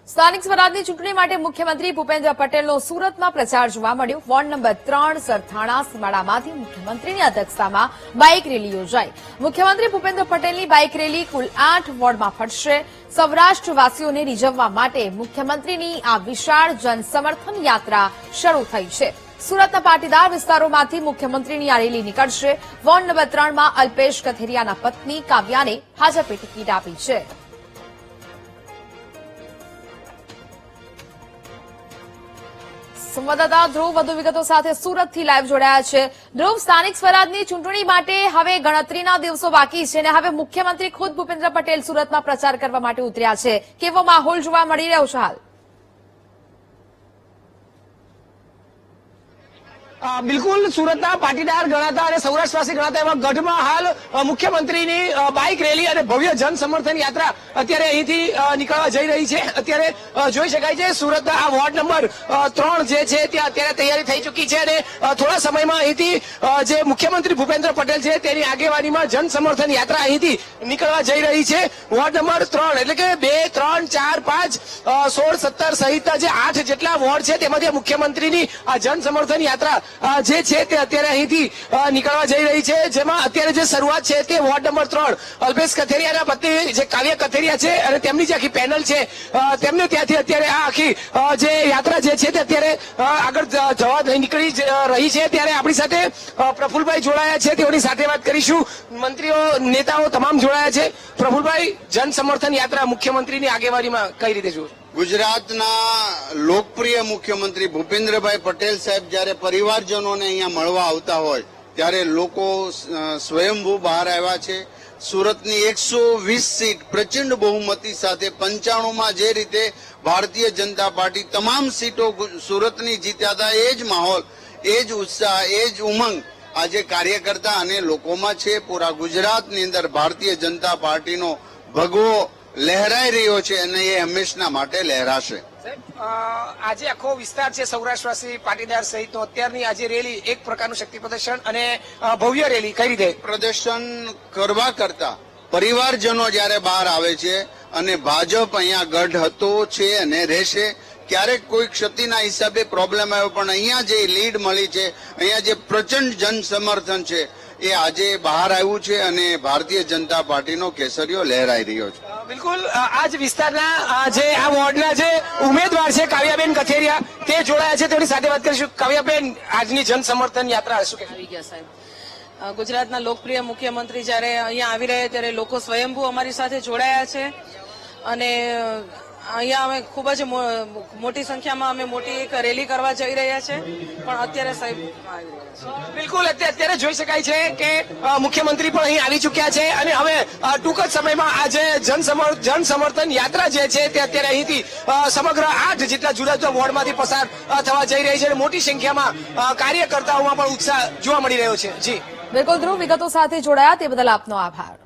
સ્થાનિક સ્વરાજની ચૂંટણી માટે મુખ્યમંત્રી ભૂપેન્દ્ર પટેલનો સુરતમાં પ્રચાર જોવા મળ્યો। વોર્ડ નંબર 3 સરથાણા સીમાડામાંથી મુખ્યમંત્રીની અધ્યક્ષતામાં બાઇક રેલી યોજાઈ। મુખ્યમંત્રી ભૂપેન્દ્ર પટેલની બાઇક રેલી કુલ 8 વોર્ડમાં ફરશે। સૌરાષ્ટ્રવાસીઓને રીઝવવા માટે મુખ્યમંત્રીની આ વિશાળ જનસમર્થન યાત્રા શરૂ થઈ છે। સુરતના પાટીદાર વિસ્તારોમાંથી મુખ્યમંત્રીની આ રેલી નીકળશે। વોર્ડ નંબર 3માં અલ્પેશ કથેરિયાના પત્ની કાવ્યાને ભાજપે ટિકિટ આપી છે। સંવાદદાતા ધ્રુવ વધુ વિગતો સાથે સુરતથી લાઈવ જોડાયા છે। ધ્રુવ, સ્થાનિક સ્વરાજની ચૂંટણી માટે હવે ગણતરીના દિવસો બાકી છે અને હવે મુખ્યમંત્રી ખુદ ભૂપેન્દ્ર પટેલ સુરતમાં પ્રચાર કરવા માટે ઉતર્યા છે। કેવો માહોલ જોવા મળી રહ્યો છે હાલ? બિલકુલ, સુરતના પાટીદાર ગણાતા અને સૌરાષ્ટ્રવાસી ગણાતા એવા ગઢમાં હાલ મુખ્યમંત્રીની બાઇક રેલી અને ભવ્ય જન સમર્થન યાત્રા અત્યારે અહીંથી નીકળવા જઈ રહી છે। અત્યારે જોઈ શકાય છે સુરતના આ વોર્ડ નંબર 3 જે છે ત્યાં અત્યારે તૈયારી થઈ ચૂકી છે અને થોડા સમયમાં અહીંથી જે મુખ્યમંત્રી ભૂપેન્દ્ર પટેલ છે તેની આગેવાનીમાં જન સમર્થન યાત્રા અહીંથી નીકળવા જઈ રહી છે। વોર્ડ નંબર 3 એટલે કે 2, 3, 4, 5, 16, 17 સહિતના જે 8 જેટલા વોર્ડ છે તેમાંથી મુખ્યમંત્રીની આ જન સમર્થન યાત્રા જે છે તે અત્યારે અહીંથી નીકળવા જઈ રહી છે। જેમાં અત્યારે જે શરૂઆત છે તે વોર્ડ નંબર 3 અલ્પેશ કથેરિયાના પત્ની જે કાવ્યા કથેરિયા છે અને તેમની જે આખી પેનલ છે તેમને ત્યાંથી અત્યારે આ આખી જે યાત્રા જે છે તે અત્યારે આગળ જવા નીકળી રહી છે। ત્યારે આપણી સાથે પ્રફુલભાઈ જોડાયા છે, તેઓની સાથે વાત કરીશું। મંત્રીઓ, નેતાઓ તમામ જોડાયા છે। પ્રફુલભાઈ, જન સમર્થન યાત્રા મુખ્યમંત્રીની આગેવાનીમાં કઈ રીતે જુઓ? ગુજરાતના લોકપ્રિય મુખ્યમંત્રી ભૂપેન્દ્રભાઈ પટેલ સાહેબ જ્યારે પરિવારજનોને અહીંયા મળવા આવતા હોય ત્યારે લોકો સ્વયંભૂ બહાર આવ્યા છે। સુરતની 120 સીટ પ્રચંડ બહુમતી સાથે 95માં જે રીતે ભારતીય જનતા પાર્ટી તમામ સીટો સુરતની જીત્યા હતા, એ જ માહોલ, એ જ ઉત્સાહ, એ જ ઉમંગ આજે કાર્યકર્તા અને લોકોમાં છે। પૂરા ગુજરાતની અંદર ભારતીય જનતા પાર્ટીનો ભગવો લહેરાઈ રહ્યો છે અને એ હંમેશના માટે લહેરાશે। આજે આખો વિસ્તાર છે સૌરાષ્ટ્રવાસી પાટીદાર સહિતનો અત્યારની આજે રેલી એક પ્રકારનું શક્તિ પ્રદર્શન અને ભવ્ય રેલી કઈ રીતે પ્રદર્શન કરવા કરતા પરિવારજનો જયારે બહાર આવે છે અને ભાજપ અહીંયા ગઢ હતો છે અને રહેશે। ક્યારેક કોઈ ક્ષતિના હિસાબે પ્રોબ્લેમ આવ્યો પણ અહીંયા જે લીડ મળી છે, અહીંયા જે પ્રચંડ જન સમર્થન છે એ આજે બહાર આવ્યું છે અને ભારતીય જનતા પાર્ટીનો કેસરીયો લહેરાઈ રહ્યો છે। બિલકુલ, આ જ વિસ્તારના જે આ વોર્ડના જે ઉમેદવાર છે કાવ્યાબેન કથેરિયા તે જોડાયા છે, તેની સાથે વાત કરીશું। કાવ્યાબેન, આજની જન સમર્થન યાત્રા શું આવી ગયા સાહેબ? ગુજરાતના લોકપ્રિય મુખ્યમંત્રી જયારે અહીંયા આવી રહ્યા ત્યારે લોકો સ્વયંભૂ અમારી સાથે જોડાયા છે અને અહીંયા અમે ખૂબ જ મોટી સંખ્યામાં અમે મોટી એક રેલી કરવા જઈ રહ્યા છે, પણ અત્યારે સાહેબ આવી રહ્યા છે। બિલકુલ, અત્યારે જોઈ શકાય છે કે મુખ્યમંત્રી પણ અહીં આવી ચુક્યા છે અને હવે ટૂંક જ સમયમાં આ જે જન સમર્થન યાત્રા જે છે તે અત્યારે અહીંથી સમગ્ર 8 જેટલા જુદા જુદા વોર્ડમાંથી પસાર થવા જઈ રહી છે અને મોટી સંખ્યામાં કાર્યકર્તાઓમાં પણ ઉત્સાહ જોવા મળી રહ્યો છે। જી બિલકુલ ધ્રુવ, વિગતો સાથે જોડાયા તે બદલ આપનો આભાર।